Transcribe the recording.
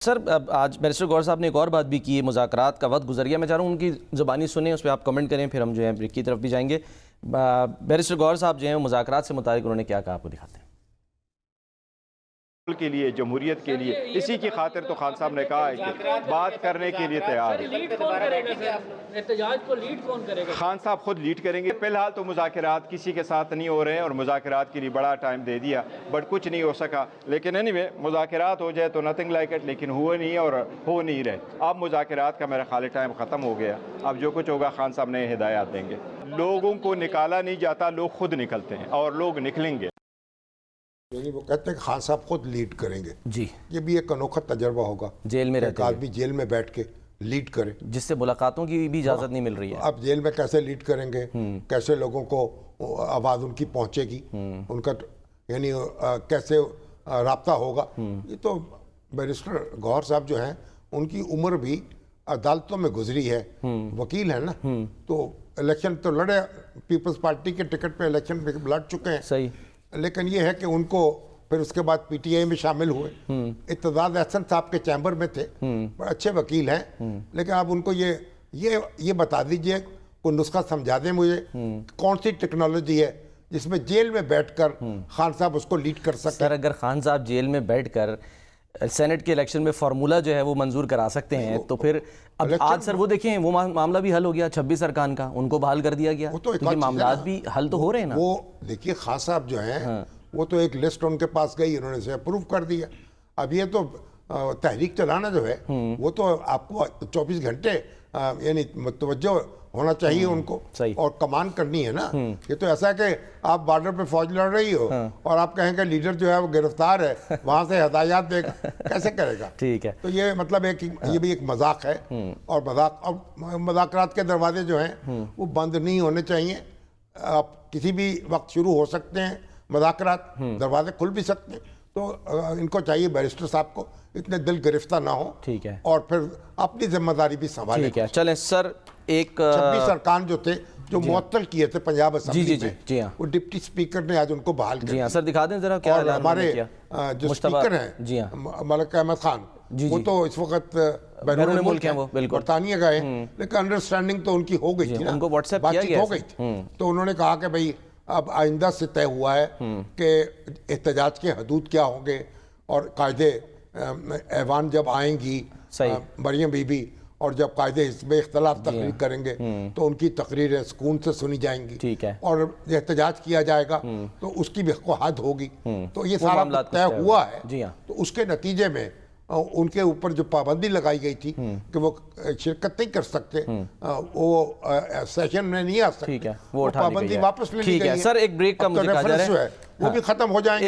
سر اب آج بیرسٹر گور صاحب نے ایک اور بات بھی کی ہے، مذاکرات کا وقت گزر گیا. میں چاہ رہا ہوں ان کی زبانی سنیں، اس پہ آپ کمنٹ کریں، پھر ہم جو ہے بریک کی طرف بھی جائیں گے. بیرسٹر گور صاحب جو ہیں مذاکرات سے متعلق انہوں نے کیا کہا، آپ کو دکھاتے ہیں. کے لیے، جمہوریت کے لیے، اسی کی خاطر تو خان صاحب نے کہا ہے کہ بات کرنے کے لیے تیار ہے. احتجاج کو لیڈ کون کرے گا؟ خان صاحب خود لیڈ کریں گے. فی الحال تو مذاکرات کسی کے ساتھ نہیں ہو رہے ہیں اور مذاکرات کے لیے بڑا ٹائم دے دیا، بٹ کچھ نہیں ہو سکا. لیکن اینی مذاکرات ہو جائے تو نتھنگ لائک اٹ، لیکن ہوئے نہیں اور ہو نہیں رہے. اب مذاکرات کا میرا خیال ٹائم ختم ہو گیا. اب جو کچھ ہوگا خان صاحب نئے ہدایات دیں گے. لوگوں کو نکالا نہیں جاتا، لوگ خود نکلتے ہیں اور لوگ نکلیں گے. یعنی وہ کہتے ہیں کہ خان صاحب خود لیڈ کریں گے. جی، یہ بھی ایک انوکھا تجربہ ہوگا، جیل میں ایک رہتے ہوئے آدمی جیل میں بیٹھ کے لیڈ کرے، جس سے ملاقاتوں کی بھی اجازت نہیں مل رہی ہے. اب جیل میں کیسے لیڈ کریں گے، کیسے لوگوں کو آواز ان کی پہنچے گی، ان کا یعنی کیسے رابطہ ہوگا. یہ تو بیرسٹر گوہر صاحب جو ہیں ان کی عمر بھی عدالتوں میں گزری ہے، وکیل ہیں نا، تو الیکشن تو لڑے، پیپلز پارٹی کے ٹکٹ پہ الیکشن لڑ چکے ہیں. صحیح. لیکن یہ ہے کہ ان کو پھر اس کے بعد پی ٹی آئی میں شامل ہوئے. اتزاز احسن صاحب کے چیمبر میں تھے، بڑے اچھے وکیل ہیں. لیکن آپ ان کو یہ بتا دیجئے، کوئی نسخہ سمجھا دیں مجھے، کون سی ٹیکنالوجی ہے جس میں جیل میں بیٹھ کر خان صاحب اس کو لیڈ کر سکتے. سر اگر خان صاحب جیل میں بیٹھ کر سینٹ کے الیکشن میں فارمولہ جو ہے وہ منظور کرا سکتے ہیں تو پھر اب آج سر وہ دیکھیں وہ معاملہ بھی حل ہو گیا. 26 ارکان کا ان کو بحال کر دیا گیا، کیونکہ معاملات بھی حل تو ہو رہے ہیں نا. وہ دیکھیے خان صاحب جو ہیں وہ تو ایک لسٹ ان کے پاس گئی، انہوں نے اسے اپروو کر دیا. اب یہ تو تحریک چلانا جو ہے وہ تو آپ کو 24 گھنٹے یعنی متوجہ ہونا چاہیے ان کو، اور کمان کرنی ہے نا. یہ تو ایسا ہے کہ آپ بارڈر پہ فوج لڑ رہی ہو اور آپ کہیں کہ لیڈر جو ہے وہ گرفتار ہے، وہاں سے ہدایات دے گا، کیسے کرے گا؟ ٹھیک ہے. تو یہ مطلب یہ بھی ایک مذاق ہے، اور مذاکرات کے دروازے جو ہیں وہ بند نہیں ہونے چاہیے. آپ کسی بھی وقت شروع ہو سکتے ہیں مذاکرات، دروازے کھل بھی سکتے ہیں. تو ان کو چاہیے بیرسٹر صاحب کو اتنے دل گرفتہ نہ ہو، ٹھیک ہے، اور پھر اپنی ذمہ داری بھی سنبھالیں. ٹھیک ہے. چلیں سر، ایک 26 ارکان جو تھے جو معطل کیے تھے پنجاب اسمبلی میں، جی ہاں، وہ ڈپٹی اسپیکر نے آج ان کو بحال کر دیا. جی ہاں سر، دکھا دیں ذرا کیا اعلان ہمارے کیا. جو اسپیکر ہیں جی ہاں، ملک احمد خان، وہ تو اس وقت بیرون ملک ہیں، برطانیہ گئے ہیں، لیکن انڈرسٹینڈنگ تو ان کی ہو گئی تھی نا، ان کو واٹس ایپ بات کیا چیت گیا ہو گئی تھی. تو انہوں نے کہا کہ بھئی اب آئندہ سے طے ہوا ہے کہ احتجاج کے حدود کیا ہوں گے، اور قائدے ایوان جب آئیں گی مریم بی بی، اور جب قائدے حزب اختلاف تقریر کریں گے تو ان کی تقریریں سکون سے سنی جائیں گی، اور احتجاج کیا جائے گا تو اس کی بھی حد ہوگی. تو یہ سارا طے ہوا ہے. تو اس کے نتیجے میں ان کے اوپر جو پابندی لگائی گئی تھی کہ وہ شرکت نہیں کر سکتے، وہ سیشن میں نہیں آ سکتے، وہ پابندی واپس لے لی گئی ہے. سر ایک بریک کا مجھے کہا جا رہا ہے وہ بھی ختم ہو جائیں گے.